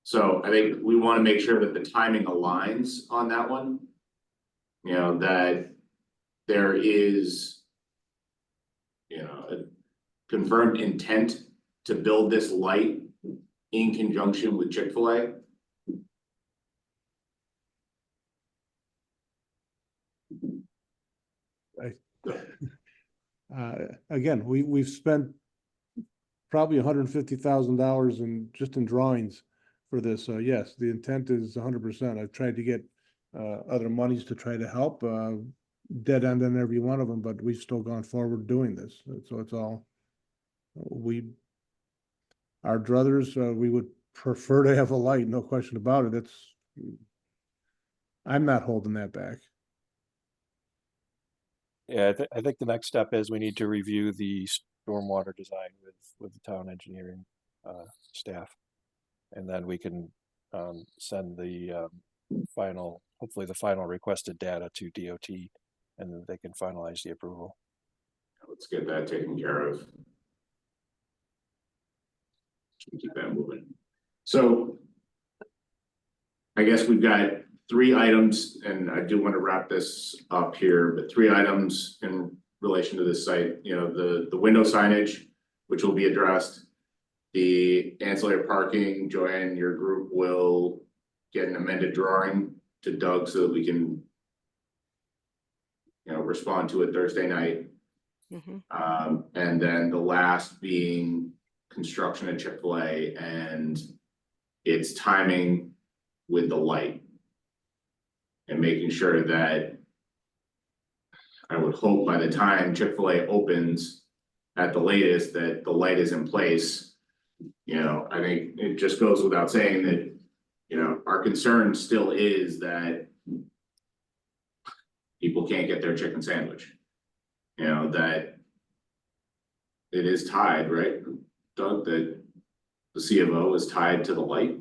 So I think we want to make sure that the timing aligns on that one. You know, that there is, you know, a confirmed intent to build this light in conjunction with Chick-fil-A. Again, we've spent probably $150,000 in drawings for this. Yes, the intent is 100%. I've tried to get other monies to try to help, dead end on every one of them, but we've still gone forward doing this. So it's all, our druthers, we would prefer to have a light, no question about it. I'm not holding that back. Yeah, I think the next step is we need to review the stormwater design with the town engineering staff, and then we can send the hopefully the final requested data to DOT, and then they can finalize the approval. Let's get that taken care of. Keep that moving. So I guess we've got 3 items, and I do want to wrap this up here, but 3 items in relation to this site. You know, the window signage, which will be addressed. The ancillary parking, Joanne, your group will get an amended drawing to Doug so that we can, you know, respond to it Thursday night. And then the last being construction at Chick-fil-A and its timing with the light. And making sure that I would hope by the time Chick-fil-A opens at the latest that the light is in place. You know, I think it just goes without saying that, you know, our concern still is that people can't get their chicken sandwich. You know, that it is tied, right, Doug, that the C of O is tied to the light?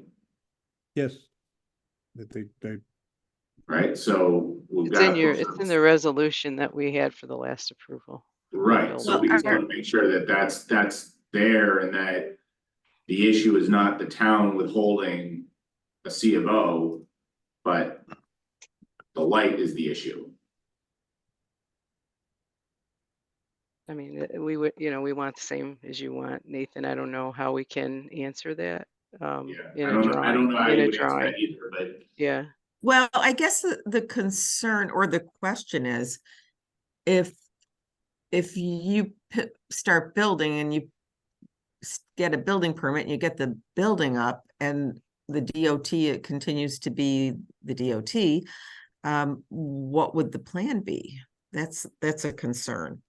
Yes. That they Right, so we've It's got. it's in the resolution that we had for the last approval. Right, so we just want to make sure that that's there and that the issue is not the town withholding a C of O, but the light is the issue. I mean, we would, you know, we want the same as you want, Nathan. I don't know how we can answer that. Yeah, I don't know how you would answer that either, but. Yeah. Well, I guess the concern or the question is, if you start building and you get a building permit and you get the building up and the DOT, it continues to be the DOT, what would the plan be? That's a concern.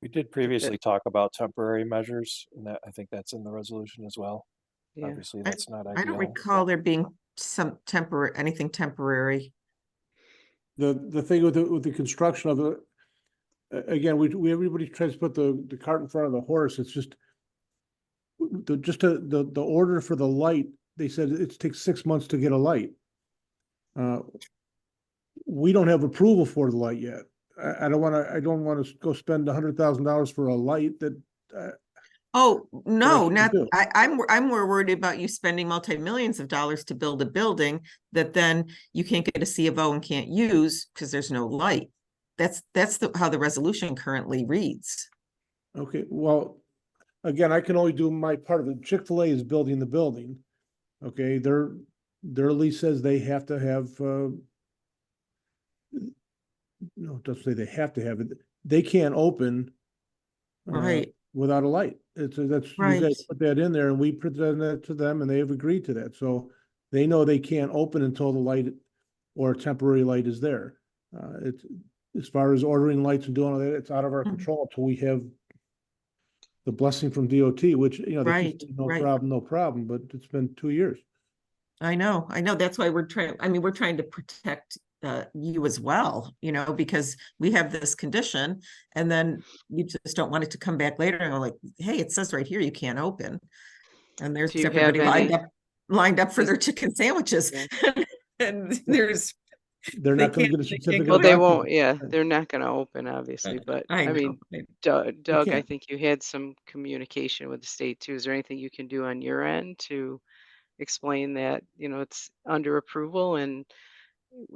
We did previously talk about temporary measures, and that I think that's in the resolution as well. Yeah. Obviously, that's not ideal. I don't recall there being anything temporary. The thing with the construction of it, again, we everybody tries to put the cart in front of the horse. It's just the order for the light. They said it takes 6 months to get a light. We don't have approval for the light yet. I don't want to go spend $100,000 for a light that. Oh, no, I'm more worried about you spending multi-millions of dollars to build a building that then you can't get a C of O and can't use because there's no light. That's how the resolution currently reads. Okay, well, again, I can only do my part of it. Chick-fil-A is building the building. Okay, their lease says they have to have, no, it doesn't say they have to have it. They can't open. Right. Without a light. That's right. You guys put that in there and we present that to them and they have agreed to that. So they know they can't open until the light or temporary light is there. It's as far as ordering lights and doing all that, it's out of our control until we have the blessing from DOT, which, you know, they keep saying, no problem, but it's been 2 years. I know. That's why we're trying to protect you as well, you know, because we have this condition and then you just don't want it to come back later and go like, hey, it says right here you can't open. And there's everybody lined up for their chicken sandwiches. And there's they're They not gonna can't- get a they can't certificate go Well, of they back. won't, yeah, occupancy. they're not gonna open, obviously, but, I I know. mean, I- Doug, I can't. think you had some communication with the state too. Is there anything you can do on your end to explain that, it's under approval and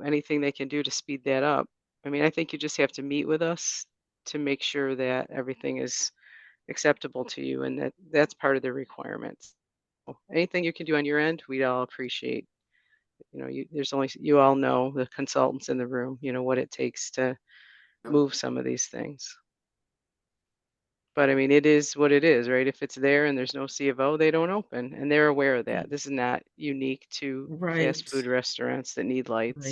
anything they can do to speed that up? I mean, I think you just have to meet with us to make sure that everything is acceptable to you and that that's part of the requirements. Anything you can do on your end, we'd all appreciate. You all know the consultants in the room, what it takes to Yep. move some of these things. But I mean, it is what it is, right? If it's there and there's no C of O, they don't open, and they're aware of that. This is not unique to fast food Right. restaurants that need lights.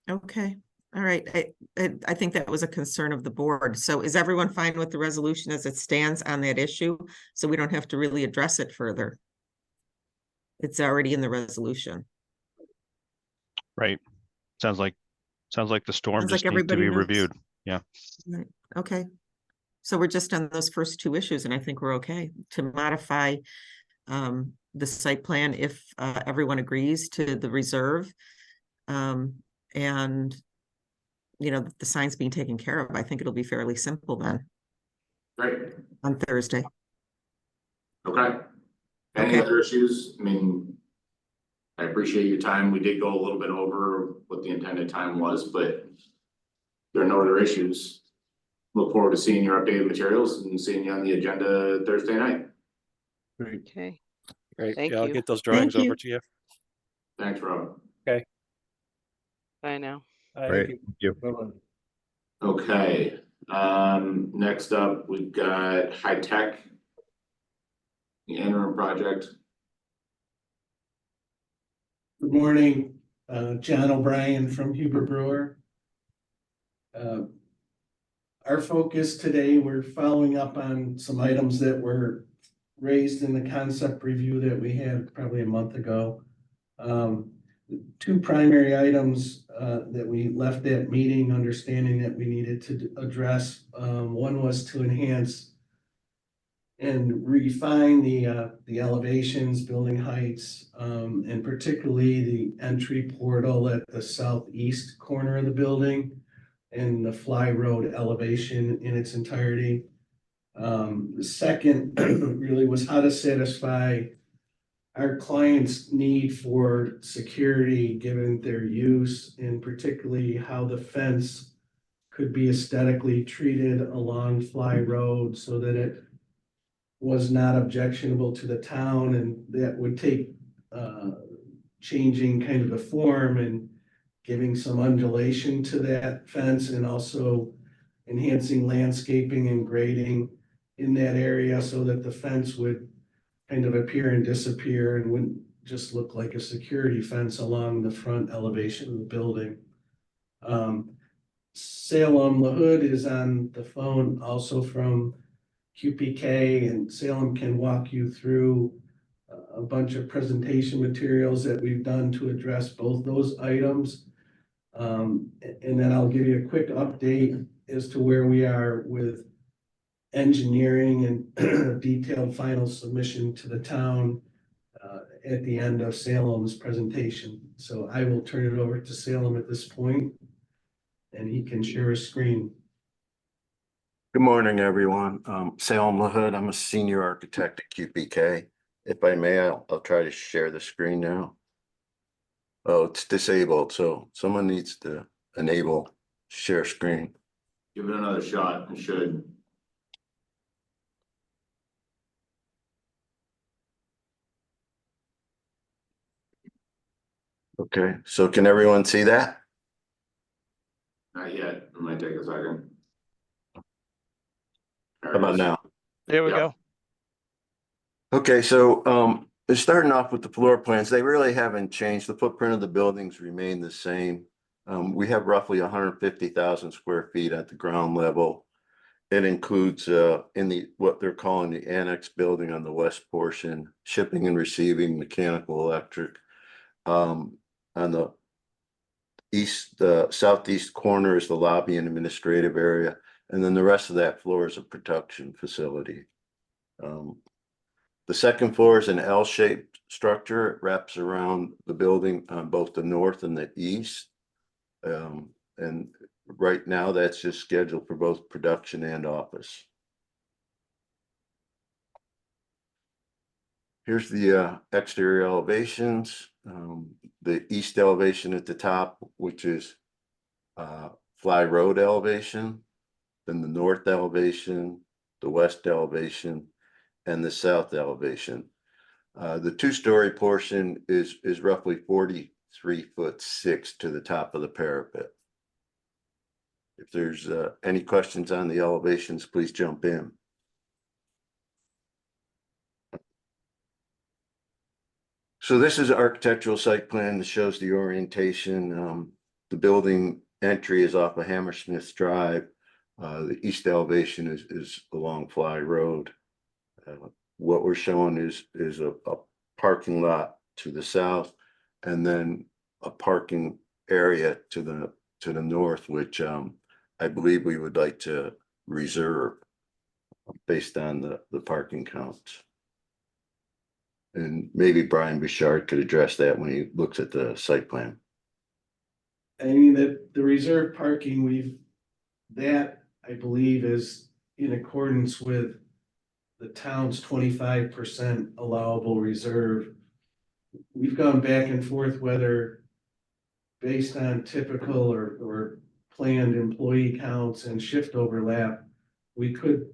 Right. Okay, all right. I think that was a concern of the board. So is everyone fine with the resolution as it stands on that issue? So we don't have to really address it further. It's already in the resolution. Right. Sounds like the storm Sounds like just needs to everybody be knows. reviewed. Yeah. Right, okay. So we're just on those first two issues and I think we're okay to modify the site plan if everyone agrees to the reserve. And the sign's being taken care of. I think it'll be fairly simple then Great, on Thursday. okay. Any Okay. other issues? I mean, I appreciate your time. We did go a little bit over what the intended time was, but there are no other issues. Look forward to seeing your updated materials and seeing you on the agenda Thursday night. Great. Okay, Great. Thank Yeah, I'll you. get those drawings you. over to you. Thanks, Rob. bye now. Thank you. Bye-bye. Okay, next up, we've got High Tech. The interim project. Good morning, John O'Brien from Huber Brewer. Our focus today, we're following up on some items that were raised in the concept review that we had probably a month ago. Two primary items that we left that meeting understanding that we needed to address. One was to enhance and refine the elevations, building heights, and particularly the entry portal at the southeast corner of the building and the Fly Road elevation in its entirety. The second really was how to satisfy our clients' need for security given their use, and particularly how the fence could be aesthetically treated along Fly Road so that it was not objectionable to the town, and that would take changing kind of the form and giving some undulation to that fence, and also enhancing landscaping and grading in that area so that the fence would kind of appear and disappear and wouldn't just look like a security fence along the front elevation of the building. Salem LaHood is on the phone also from QPK, and Salem can walk you through a bunch of presentation materials that we've done to address both those items. And then I'll give you a quick update as to where we are with engineering and detailed final submission to the town at the end of Salem's presentation. So I will turn it over to Salem at this point, and he can share his screen. Good morning, everyone. Salem LaHood, I'm a senior architect at QPK. If I may, I'll try to share the screen now. Oh, it's disabled, so someone needs to enable share screen. Give it another shot, it should. Okay, so can everyone see that? Not yet, it might take a second. How about now? There we Yeah. go. Okay, so they're starting off with the floor plans. They really haven't changed. The footprint of the buildings remain the same. We have roughly 150,000 square feet at the ground level. It includes what they're calling the annex building on the west portion, shipping and receiving, mechanical, electric. On the southeast corner is the lobby and administrative area, and then the rest of that floor is a production facility. The second floor is an L-shaped structure. It wraps around the building on both the north and the east. And right now, that's just scheduled for both production and office. Here's the exterior elevations. The east elevation at the top, which is Fly Road elevation, then the north elevation, the west elevation, and the south elevation. The two-story portion is roughly 43'6" to the top of the parapet. If there's any questions on the elevations, please jump in. So this is an architectural site plan that shows the orientation. The building entry is off of Hammersmith Drive. The east elevation is along Fly Road. What we're showing is a parking lot to the south, and then a parking area to the north, which I believe we would like to reserve based on the parking counts. And maybe Brian Bouchard could address that when he looks at the site plan. I mean, the reserve parking, that I believe is in accordance with the town's 25% allowable reserve. We've gone back and forth whether based on typical or planned employee counts and shift overlap, we could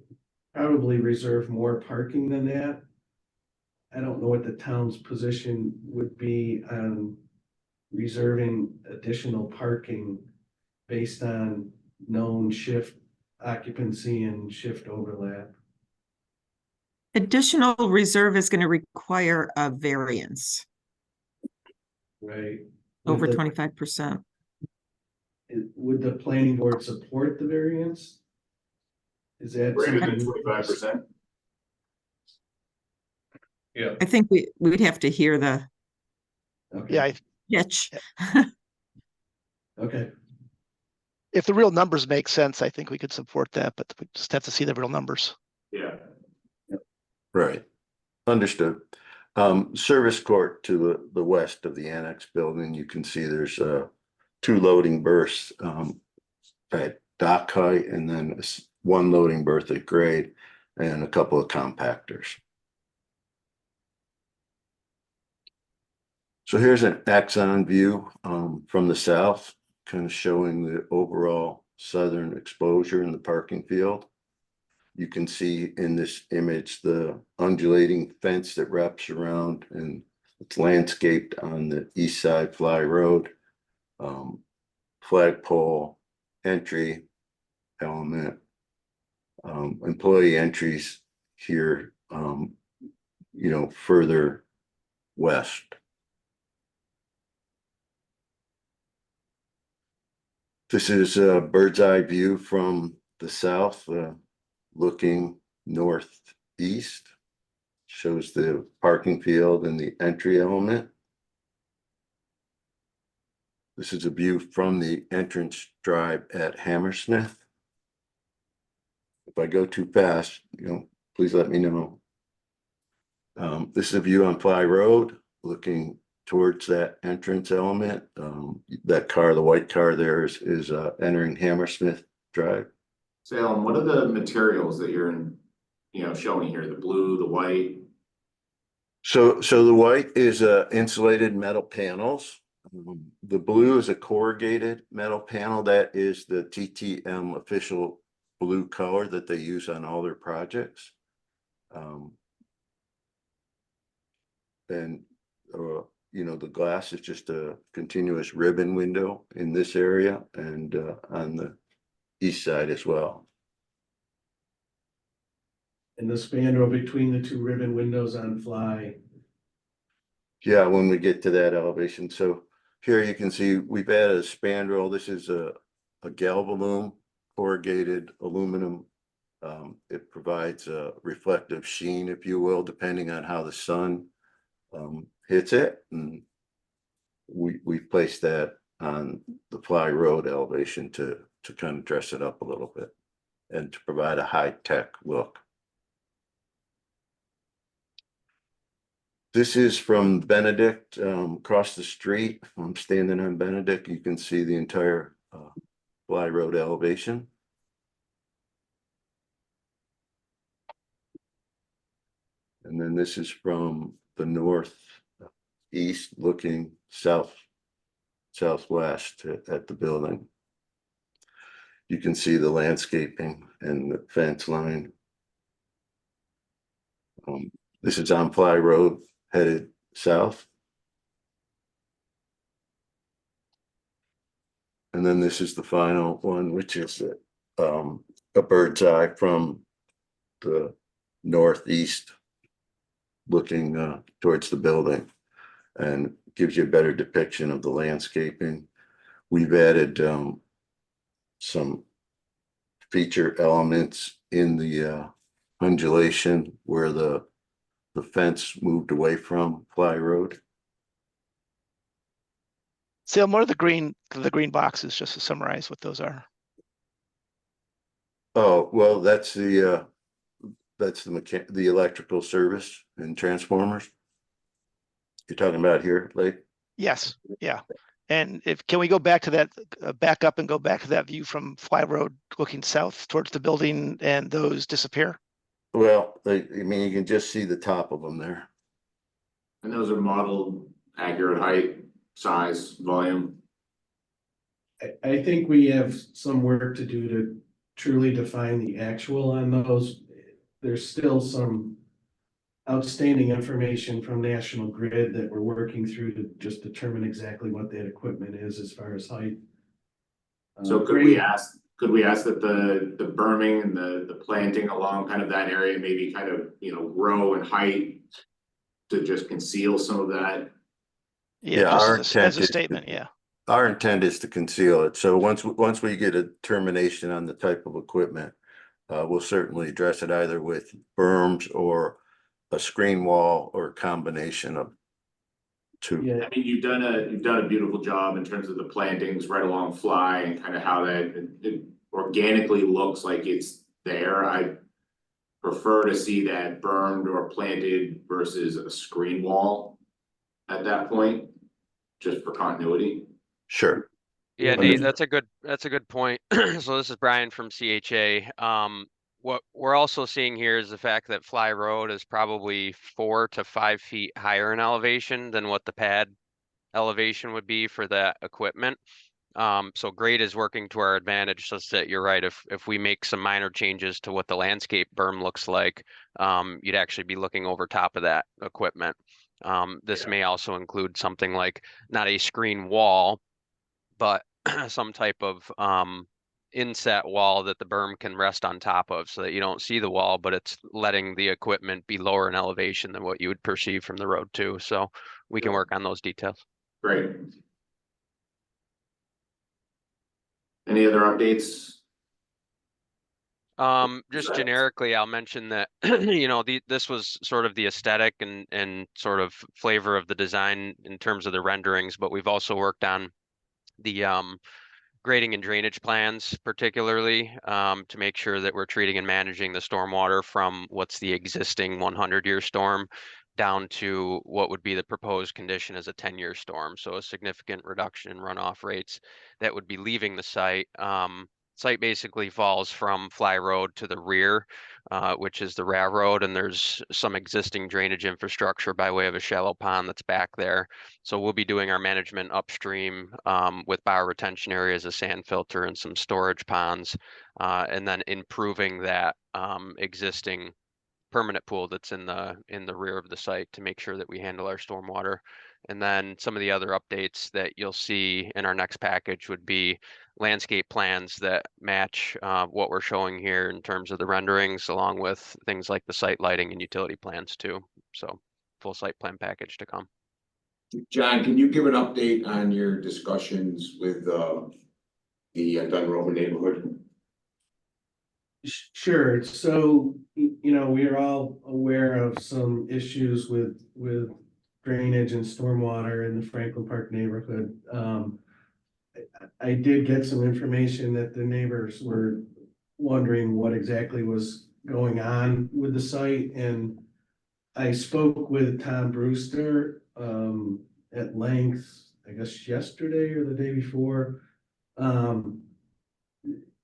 probably reserve more parking than that. I don't know what the town's position would be on reserving additional parking based on known shift occupancy and shift overlap. Additional reserve is going to require a variance Right. over 25%. Would the planning board support the variance? Is that Greater than something? 25%? Yeah. I think we'd have to hear the Okay, pitch. okay. If the real numbers make sense, I think we could support that, but we just have to see the real numbers. Yeah. Right, understood. Service court to the west of the annex building, you can see there's two loading berths at dock height, and then one loading berth at grade, and a couple of compactors. So here's an axon view from the south, kind of showing the overall southern exposure in the parking field. You can see in this image the undulating fence that wraps around, and it's landscaped on the east side Fly Road. Flagpole entry element, employee entries here, further west. This is a bird's eye view from the south, looking northeast. Shows the parking field and the entry element. This is a view from the entrance drive at Hammersmith. If I go too fast, please let me know. This is a view on Fly Road, looking towards that entrance element. That car, the white car there is entering Hammersmith Drive. Salem, what are the materials that you're showing here? The blue, the white? So the white is insulated metal panels. The blue is a corrugated metal panel. That is the TTM official blue color that they use on all their projects. The glass is just a continuous ribbon window in this area and on the east side as well. And the spandrel between the two ribbon windows on Fly. Yeah, when we get to that elevation. So here you can see we've added a spandrel. This is a Galvalume corrugated aluminum. It provides a reflective sheen, if you will, depending on how the sun hits it. And we placed that on the Fly Road elevation to kind of dress it up a little bit and to provide a high-tech look. This is from Benedict, across the street. I'm standing on Benedict. You can see the entire Fly Road elevation. And then this is from the northeast looking southwest at the building. You can see the landscaping and the fence line. This is on Fly Road headed south. And then this is the final one, which is a bird's eye from the northeast looking towards the building, and gives you a better depiction of the landscaping. We've added some feature elements in the undulation where the fence moved away from Fly Road. Salem, what are the green boxes, just to summarize what those are? Oh, well, that's the electrical service and transformers. You're talking about here, Lake? Yes, yeah. And can we go back to that, back up and go back to that view from Fly Road looking south towards the building and those disappear? Well, I mean, you can just see the top of them there. And those are modeled accurate height, size, volume. I think we have some work to do to truly define the actual on those. There's still some outstanding information from National Grid that we're working through to just determine exactly what that equipment is as far as height. So could we ask that the berming and the planting along kind of that area maybe kind of, grow in height to just conceal some of that? Yeah, just our as intent a is statement, yeah. Our intent is to conceal it. So once we get a determination on the type of equipment, we'll certainly address it either with berms or a screen wall or a combination of two. Yeah, I mean, you've done a beautiful job in terms of the plantings right along Fly and kind of how that it organically looks like it's there. I prefer to see that burned or planted versus a screen wall at that point, just for continuity. Sure. Yeah, Yeah. Nate, that's a good point. So this is Brian from CHA. What we're also seeing here is the fact that Fly Road is probably 4 to 5 feet higher in elevation than what the pad elevation would be for that equipment. So grade is working to our advantage, such that you're right. If we make some minor changes to what the landscape berm looks like, you'd actually be looking over top of that equipment. This may also include something like not a screen wall, but some type of inset wall that the berm can rest on top of, so that you don't see the wall, but it's letting the equipment be lower in elevation than what you would perceive from the road too. So we can work on those details. Great. Any other updates? Just generically, I'll mention that, this was sort of the aesthetic and sort of flavor of the design in terms of the renderings, but we've also worked on the grading and drainage plans, particularly to make sure that we're treating and managing the stormwater from what's the existing 100-year storm down to what would be the proposed condition as a 10-year storm. So a significant reduction in runoff rates that would be leaving the site. Site basically falls from Fly Road to the rear, which is the railroad, and there's some existing drainage infrastructure by way of a shallow pond that's back there. So we'll be doing our management upstream with bioretention areas, a sand filter, and some storage ponds, and then improving that existing permanent pool that's in the rear of the site to make sure that we handle our stormwater. And then some of the other updates that you'll see in our next package would be landscape plans that match what we're showing here in terms of the renderings, along with things like the site lighting and utility plans too. So full site plan package to come. John, can you give an update on your discussions with the Dunrover neighborhood? Sure. So, we're all aware of some issues with drainage and stormwater in the Franklin Park neighborhood. I did get some information that the neighbors were wondering what exactly was going on with the site, and I spoke with Tom Brewster, at length, I guess yesterday or the day before.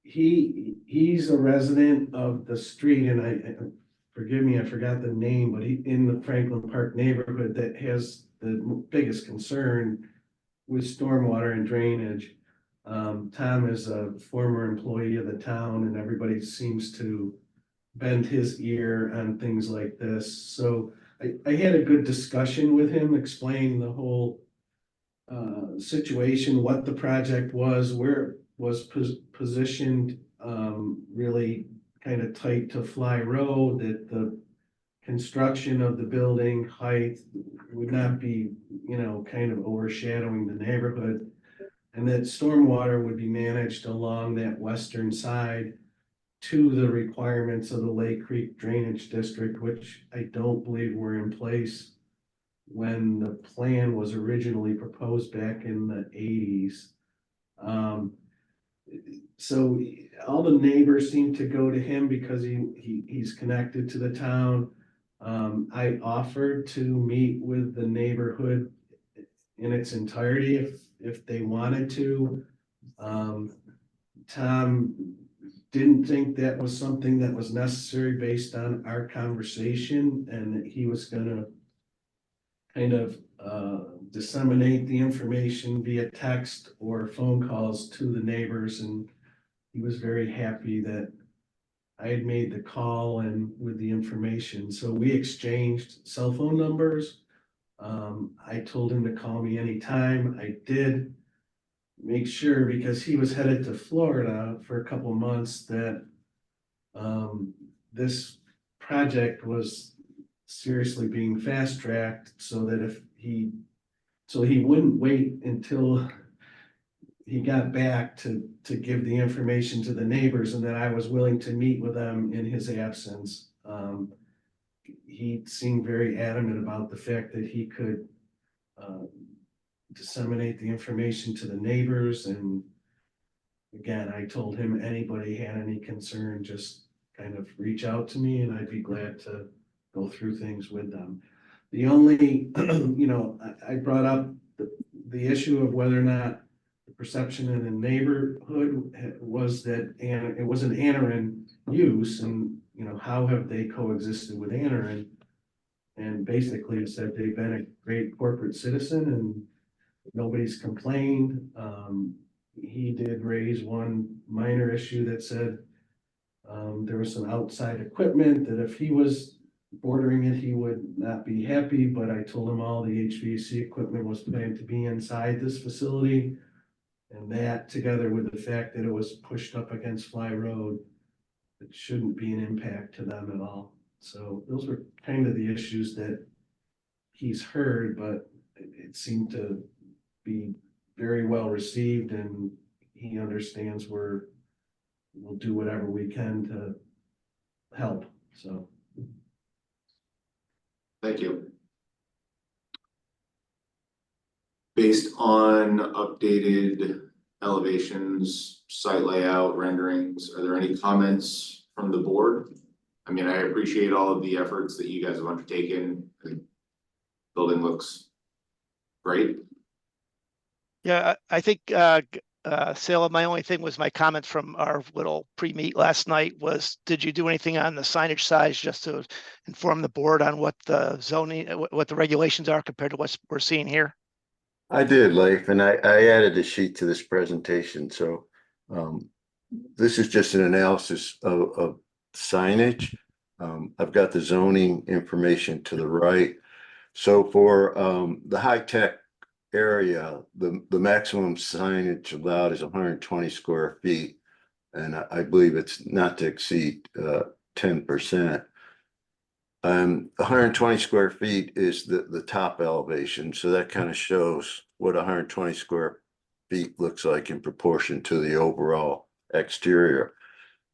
He's a resident of the street and forgive me, I forgot the name, but he, in the Franklin Park neighborhood that has the biggest concern with stormwater and drainage. Tom is a former employee of the town and everybody seems to bend his ear on things like this. So I had a good discussion with him, explaining the whole situation, what the project was, where it was positioned, really kind of tight to Fly Road, that the construction of the building height would not be, you know, kind of overshadowing the neighborhood. And that stormwater would be managed along that western side to the requirements of the Lake Creek Drainage District, which I don't believe were in place when the plan was originally proposed back in the eighties. So all the neighbors seem to go to him because he's connected to the town. I offered to meet with the neighborhood in its entirety if they wanted to. Tom didn't think that was something that was necessary based on our conversation, and that he was gonna kind of disseminate the information via text or phone calls to the neighbors, and he was very happy that I had made the call and with the information. So we exchanged cell phone numbers. I told him to call me anytime. I did make sure, because he was headed to Florida for a couple months, that this project was seriously being fast tracked so that so he wouldn't wait until he got back to give the information to the neighbors, and that I was willing to meet with them in his absence. He seemed very adamant about the fact that he could disseminate the information to the neighbors. And again, I told him anybody had any concern, just kind of reach out to me and I'd be glad to go through things with them. The only, you know, I brought up the issue of whether or not the perception in the neighborhood was that, and it was an Anaran use, and, you know, how have they coexisted with Anaran? And basically it said they've been a great corporate citizen and nobody's complained. He did raise one minor issue that said there was some outside equipment that if he was bordering it, he would not be happy, but I told him all the HVAC equipment was planned to be inside this facility. And that, together with the fact that it was pushed up against Fly Road, it shouldn't be an impact to them at all. So those were kind of the issues that he's heard, but it seemed to be very well received, and he understands we'll do whatever we can to help, so. Thank you. Based on updated elevations, site layout, renderings, are there any comments from the board? I mean, I appreciate all of the efforts that you guys have undertaken. The building looks great. Yeah, I think, Salem, my only thing was my comments from our little pre-meet last night was, did you do anything on the signage size just to inform the board on what the zoning, what the regulations are compared to what we're seeing here? I did, Leif, and I added a sheet to this presentation, so this is just an analysis of signage. I've got the zoning information to the right. So for the high-tech area, the maximum signage allowed is 120 square feet, and I believe it's not to exceed 10%. 120 square feet is the top elevation, so that kind of shows what 120 square feet looks like in proportion to the overall exterior.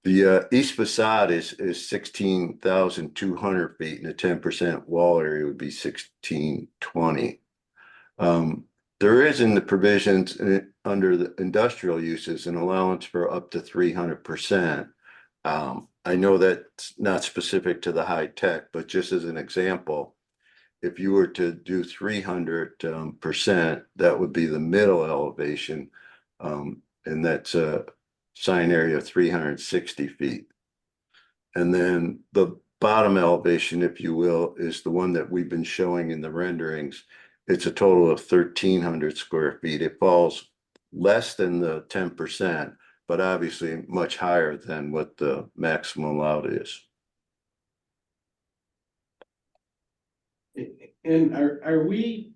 The east facade is 16,200 feet, and the 10% wall area would be 1620. There is in the provisions under the industrial uses an allowance for up to 300%. I know that's not specific to the high tech, but just as an example, if you were to do 300% that would be the middle elevation. And that's a sign area of 360 feet. And then the bottom elevation, if you will, is the one that we've been showing in the renderings. It's a total of 1,300 square feet. It falls less than the 10%, but obviously much higher than what the maximum allowed is. And are we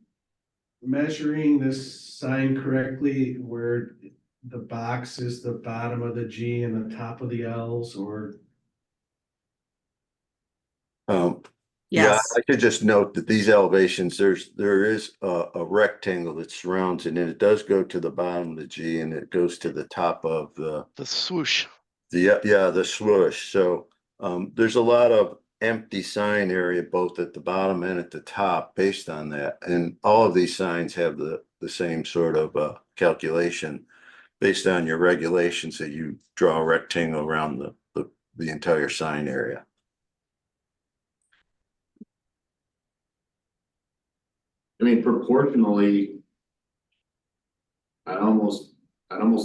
measuring this sign correctly where the box is the bottom of the G and the top of the L's, or? Yeah, Yes, I could just note that these elevations, there is a rectangle that surrounds it, and it does go to the bottom of the G and it goes to the top of The swoosh. the swoosh. So there's a lot of empty sign area both at the bottom and at the top based on that. And all of these signs have the same sort of calculation based on your regulations that you draw a rectangle around the entire sign area. I mean, proportionally, I'd almost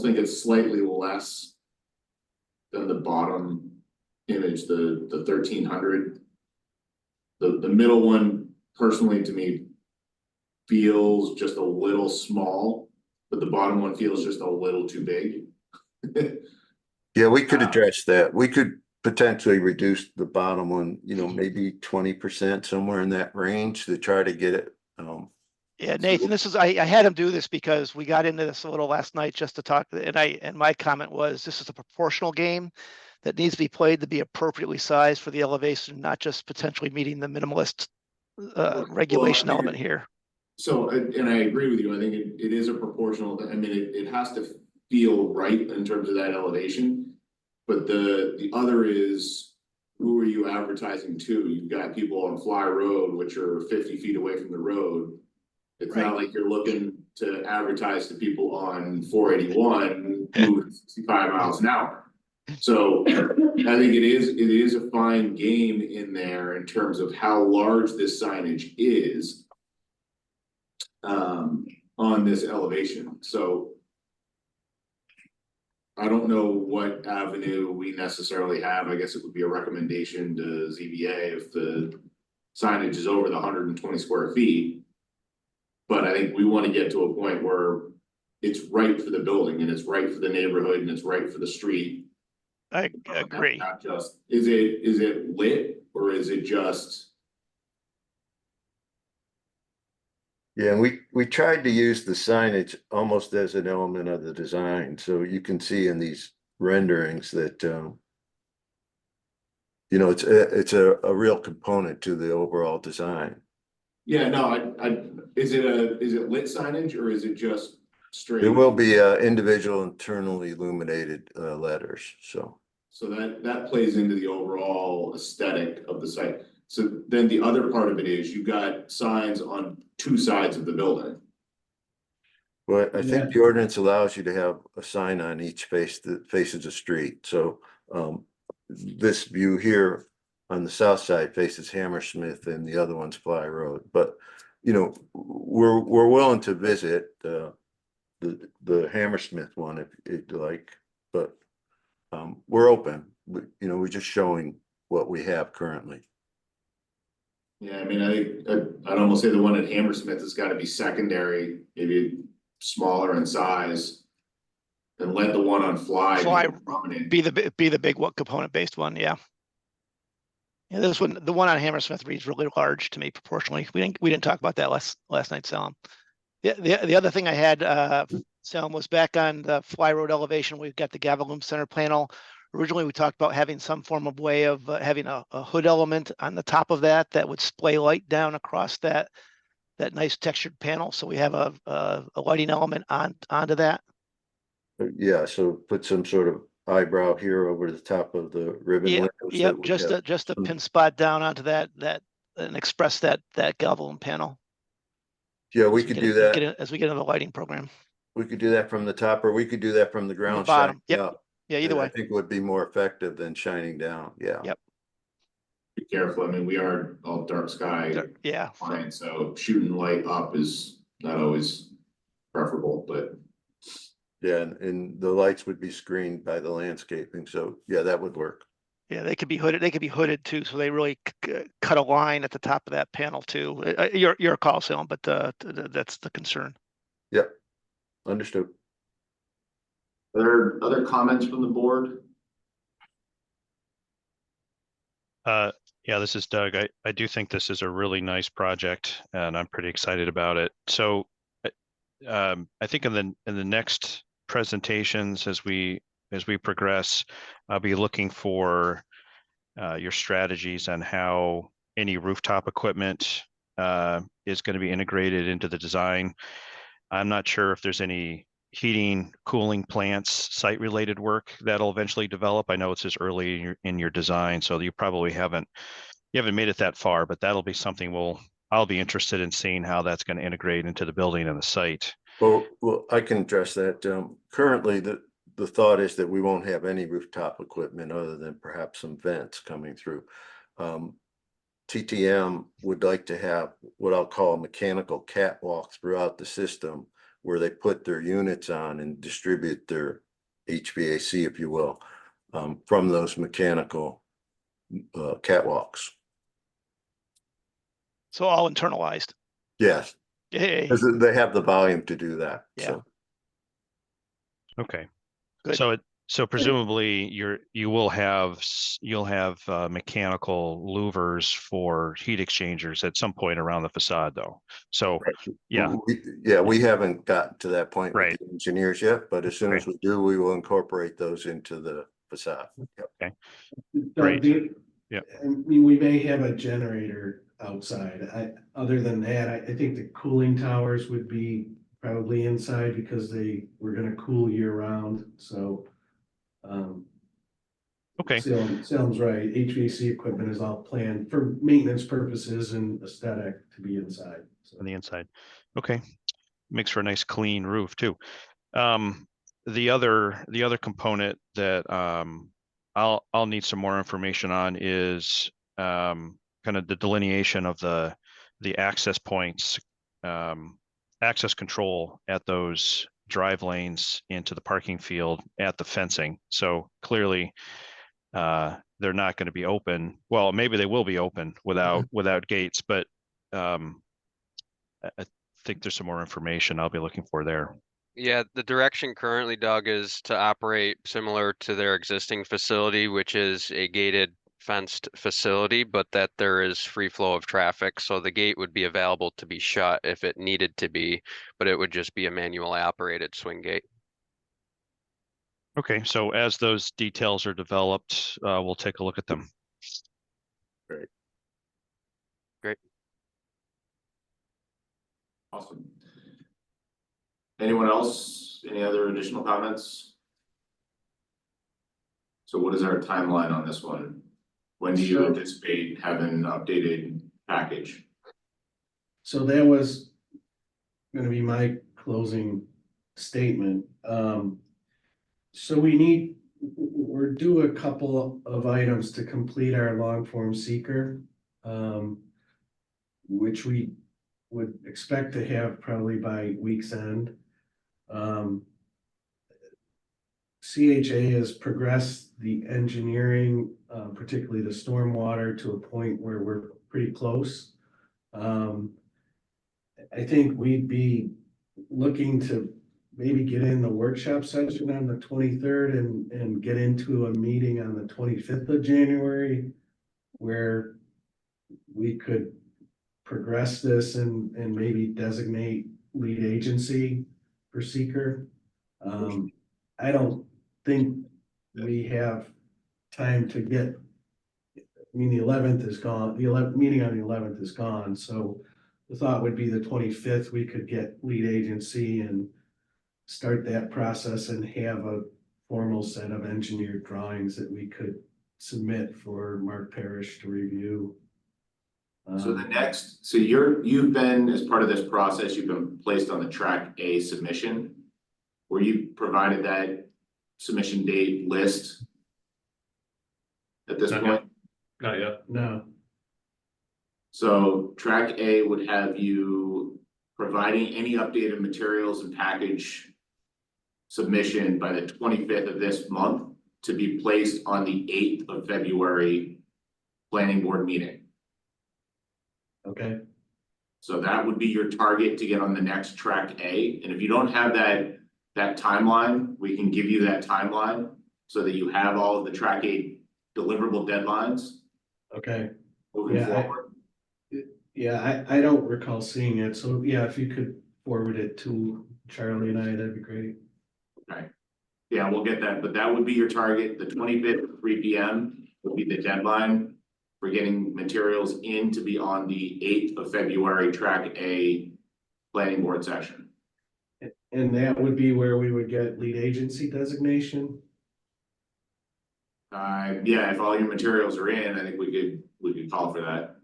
think it's slightly less than the bottom image, the 1,300. The middle one, personally, to me, feels just a little small, but the bottom one feels just a little too big. Yeah, we could address that. We could potentially reduce the bottom one, maybe 20%, somewhere in that range, to try to get it. Yeah, Nathan, I had him do this because we got into this a little last night just to talk, and my comment was, this is a proportional game that needs to be played to be appropriately sized for the elevation, not just potentially meeting the minimalist regulation element here. So, and I agree with you, I think it is a proportional, I mean, it has to feel right in terms of that elevation. But the other is, who are you advertising to? You've got people on Fly Road, which are 50 feet away from the road. It's not like you're looking to advertise to people on 481 moving 65 miles an hour. So I think it is a fine game in there in terms of how large this signage is on this elevation. So I don't know what avenue we necessarily have. I guess it would be a recommendation to ZBA if the signage is over the 120 square feet. But I think we want to get to a point where it's right for the building and it's right for the neighborhood and it's right for the street. I agree. Not just, is it lit or is it just? Yeah, and we tried to use the signage almost as an element of the design. So you can see in these renderings that, it's a real component to the overall design. Yeah, no, is it lit signage or is it just straight? There will be individual internally illuminated letters, so. So that plays into the overall aesthetic of the site. So then the other part of it is you got signs on two sides of the building. Well, I think the ordinance allows you to have a sign on each face that faces the street. So this view here on the south side faces Hammersmith and the other one's Fly Road. But we're willing to visit the Hammersmith one if you'd like, but we're open. We're just showing what we have currently. Yeah, I mean, I think I'd almost say the one at Hammersmith has got to be secondary, maybe smaller in size. And let the one on Fly be the big component based one, yeah. Yeah, this one, the one on Hammersmith reads really large to me proportionally. We didn't talk about that last night, Salem. The other thing I had, Salem, was back on the Fly Road elevation. We've got the Gavaloom center panel. Originally, we talked about having some form of way of having a hood element on the top of that would splay light down across that nice textured panel. So we have a lighting element onto that. Yeah, so put some sort of eyebrow here over the top of the ribbon. Yep, just a pin spot down onto that and express that Gavaloom panel. Yeah, we could do that as we get into the lighting program. We could do that from the top, or we could do that from the ground. Bottom. Yep. Yeah, either I way. think would be more effective than shining down, yeah. Yep. Be careful, I mean, we are all dark sky Yeah. clients, so shooting light up is not always preferable, but. Yeah, and the lights would be screened by the landscaping, so yeah, that would work. Yeah, they could be hooded. They could be hooded too, so they really cut a line at the top of that panel too. Your call, Salem, but that's the concern. Yep, understood. Are there other comments from the board? Yeah, this is Doug. I do think this is a really nice project and I'm pretty excited about it. So I think in the next presentations as we progress, I'll be looking for your strategies on how any rooftop equipment is going to be integrated into the design. I'm not sure if there's any heating, cooling plants, site related work that'll eventually develop. I know it's as early in your design, so you probably haven't made it that far, but that'll be something I'll be interested in seeing how that's going to integrate into the building and the site. Well, I can address that. Currently, the thought is that we won't have any rooftop equipment other than perhaps some vents coming through. TTM would like to have what I'll call a mechanical catwalk throughout the system where they put their units on and distribute their HVAC, if you will, from those mechanical catwalks. So all internalized. Yes, Hey, because they have the volume to do that. Yeah. So. Okay. Good. So presumably you'll have mechanical louvers for heat exchangers at some point around the facade though. So yeah. We haven't gotten to that point Right. with the engineers yet, but as soon as we do, we will incorporate those into the facade. Yep. Okay. Doug, Great. Yeah. I mean, we may have a generator outside. Other than that, I think the cooling towers would be probably inside because we're gonna cool year round, so. Okay. Sounds right. HVAC equipment is all planned for maintenance purposes and aesthetic to be inside. So. On the inside. Okay. Makes for a nice clean roof too. The other component that I'll need some more information on is kind of the delineation of the access points, access control at those drive lanes into the parking field at the fencing. So clearly they're not going to be open. Well, maybe they will be open without gates, but I think there's some more information I'll be looking for there. Yeah, the direction currently, Doug, is to operate similar to their existing facility, which is a gated fenced facility, but that there is free flow of traffic. So the gate would be available to be shut if it needed to be, but it would just be a manually operated swing gate. Okay, so as those details are developed, we'll take a look at them. Great. Great. Awesome. Anyone else? Any other additional comments? So what is our timeline on this one? When do you anticipate having an updated package? So that was gonna be my closing statement. So we're due a couple of items to complete our long form seeker, which we would expect to have probably by week's end. CHA has progressed the engineering, particularly the stormwater, to a point where we're pretty close. I think we'd be looking to maybe get in the workshop session on the 23rd and get into a meeting on the 25th of January where we could progress this and maybe designate lead agency for seeker. I don't think we have time to get, I mean, the 11th is gone, meeting on the 11th is gone, so the thought would be the 25th, we could get lead agency and start that process and have a formal set of engineered drawings that we could submit for Mark Parrish to review. So you've been, as part of this process, you've been placed on the track A submission, where you provided that submission date list at this Not point? Not yet. No, So track A would have you providing any updated materials and package submission by the 25th of this month to be placed on the 8th of February planning board meeting. okay, So that would be your target to get on the next track A. And if you don't have that timeline, we can give you that timeline so that you have all of the track A deliverable deadlines okay. moving Yeah, forward. Yeah, I don't recall seeing it, so yeah, if you could forward it to Charlie and I, that'd be great. Yeah, we'll get that, but that would be your target. The 25th at 3 p.m. would be the deadline for getting materials in to be on the 8th of February track A planning board session. And that would be where we would get lead agency designation? Yeah, if all your materials are in, I think we could call for that.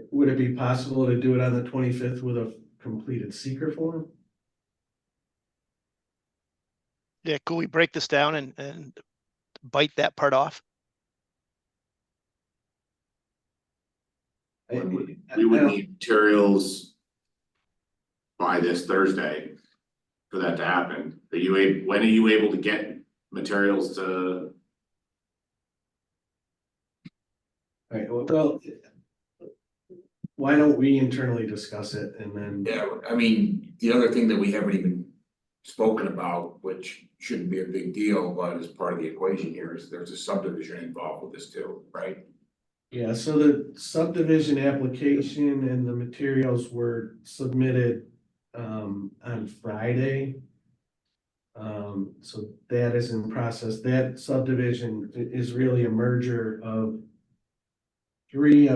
Would it be possible to do it on the 25th with a completed seeker form? Yeah, could we break this down and bite that part off? I- We would I don't- need materials by this Thursday for that to happen. When are you able to get materials to? All right, well, why don't we internally discuss it and then, Yeah, I mean, the other thing that we haven't even spoken about, which shouldn't be a big deal, but is part of the equation here, is there's a subdivision involved with this too, right? yeah, so the subdivision application and the materials were submitted on Friday. So that is in process. That subdivision is really a merger of three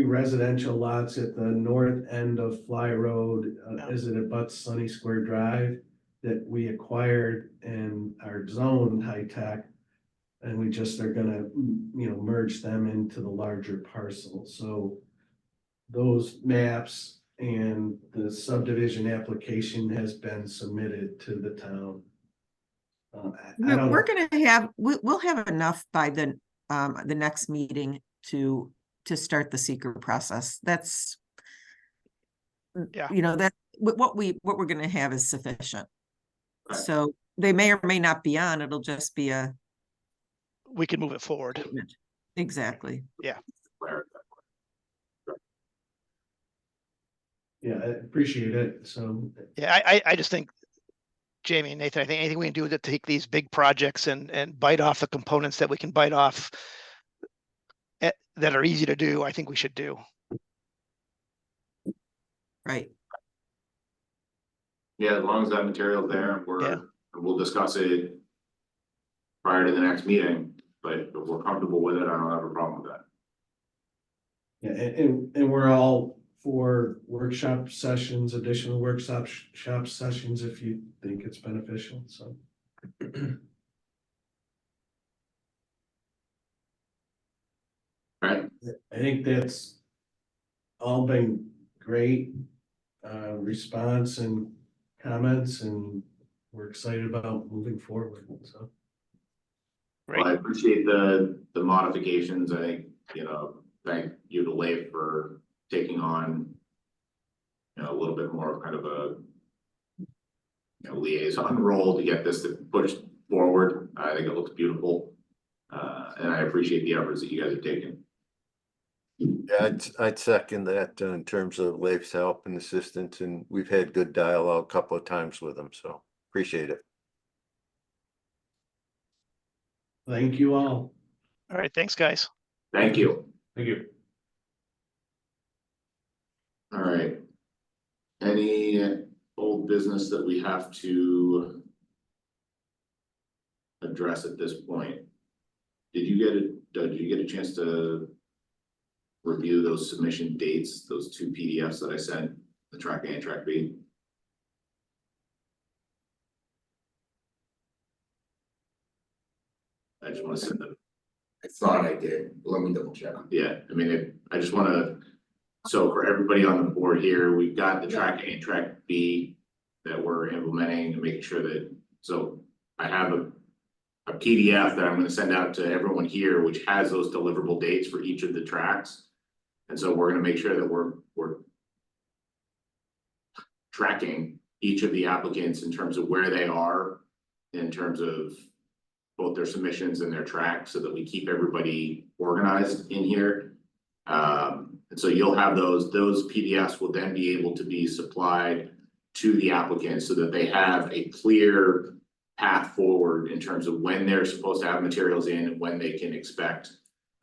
residential lots at the north end of Fly Road, as it abuts Sunny Square Drive, that we acquired and are zoned high tech. And we just are gonna, merge them into the larger parcel. So those maps and the subdivision application has been submitted to the town. I don't We're know. gonna have, we'll have enough by the next meeting to start the seeker process. That's, Yeah. that, what we're gonna have is sufficient. Right. So they may or may not be on, it'll just be a. We can move it forward. Exactly. Yeah, I appreciate it. So, Yeah, I just think, Jamie and Nathan, I think anything we can do to take these big projects and bite off the components that we can bite off that are easy to do, I think we should do. Right. Yeah, as long as that material's there, we'll discuss it prior to the next meeting, but if we're comfortable with it, I don't have a problem with that. yeah, and we're all for workshop sessions, additional workshop sessions if you think it's beneficial, so. Right, I think that's all been great, response and comments, and we're excited about moving forward, so. well, I appreciate the modifications, I think, thank you to Leif for taking on a little bit more of kind of a liaison role to get this to push forward. I think it looks beautiful. And I appreciate the efforts that you guys have taken. Yeah, I'd second that in terms of Leif's help and assistance, and we've had good dialogue a couple of times with him, so appreciate it. Thank you all. All right, thanks, guys. Thank you. Thank you. All right. Any old business that we have to address at this point? Did you get a chance to review those submission dates, those two PDFs that I sent, the track A and track B? I just want to send them. I thought I did, let me double check. Yeah, I mean, I just want to, so for everybody on the board here, we've got the track A and track B that we're implementing and making sure that So I have a PDF that I'm gonna send out to everyone here, which has those deliverable dates for each of the tracks. And so we're gonna make sure that we're tracking each of the applicants in terms of where they are, in terms of both their submissions and their tracks, so that we keep everybody organized in here. And so you'll have those PDFs will then be able to be supplied to the applicants so that they have a clear path forward in terms of when they're supposed to have materials in and when they can expect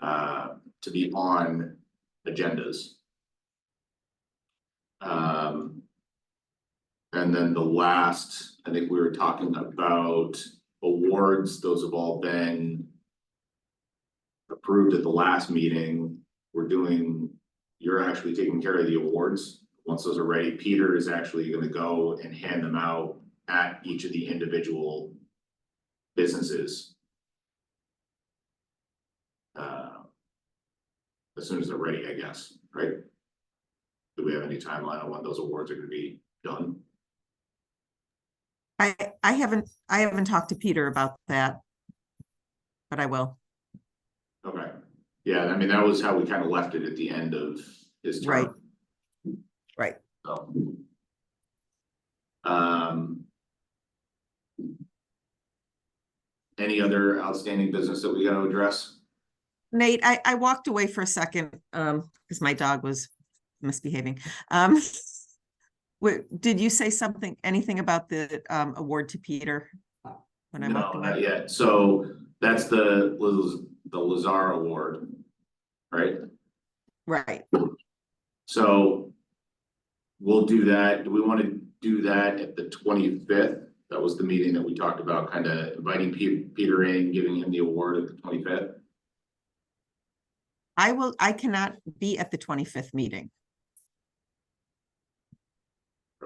to be on agendas. And then the last, I think we were talking about awards. Those have all been approved at the last meeting. You're actually taking care of the awards. Once those are ready, Peter is actually gonna go and hand them out at each of the individual businesses. As soon as they're ready, I guess, right? Do we have any timeline on when those awards are gonna be done? I haven't talked to Peter about that, but I will. Okay, yeah, I mean, that was how we kind of left it at the end of his Right. term. Right. So. Any other outstanding business that we gotta address? Nate, I walked away for a second, because my dog was misbehaving. Did you say anything about the award to Peter? When I walked No, away? not yet. So that's the Lazar Award, right? Right. So we'll do that. Do we want to do that at the 25th? That was the meeting that we talked about, kind of inviting Peter in, giving him the award at the 25th. I cannot be at the 25th meeting.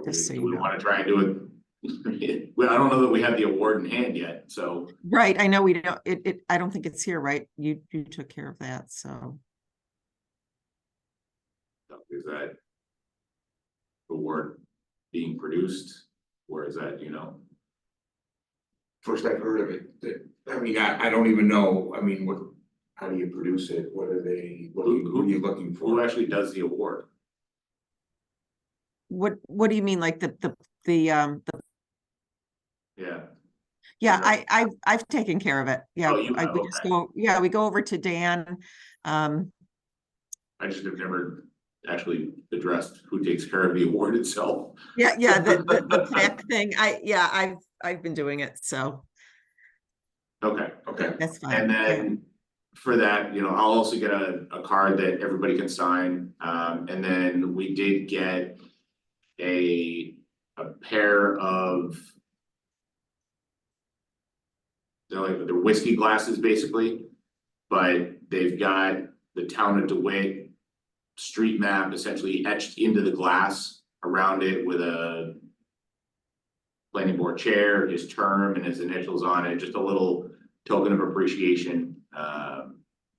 Just so Do you we know. want to try and do it? Well, I don't know that we have the award in hand yet, so. Right, I know we don't, I don't think it's here, right? You took care of that, so. Is that award being produced, or is that, First I've heard of it, I mean, I don't even know, I mean, how do you produce it? What are they, what are you looking who for? actually does the award? What do you mean, like the Yeah. yeah, I've taken care of it. Yeah, Oh, you have, we just okay. we go over to Dan. I just have never actually addressed who takes care of the award itself. Yeah, the plaque thing. I've been doing it, so Okay, that's fine. and Yeah. then for that, I'll also get a card that everybody can sign. And then we did get a pair of they're whiskey glasses basically, but they've got the town of DeWitt street map essentially etched into the glass around it with a planning board chair, his term and his initials on it, just a little token of appreciation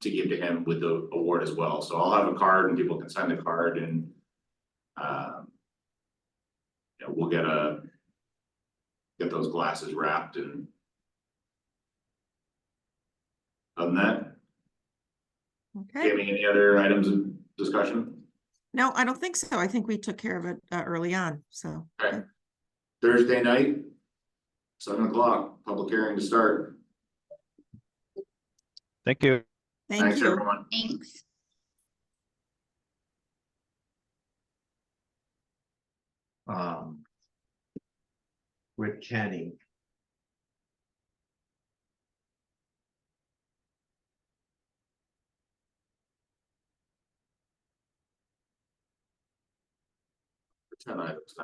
to give to him with the award as well. So I'll have a card and people can sign the card, and we'll get those glasses wrapped. And other than that, Okay. Jamie, any other items of discussion? No, I don't think so. I think we took care of it early on, so. Okay. Thursday night, 7 o'clock, public hearing to start. Thank you. Thanks, you. everyone. Thanks. With Kenny. For 10 items.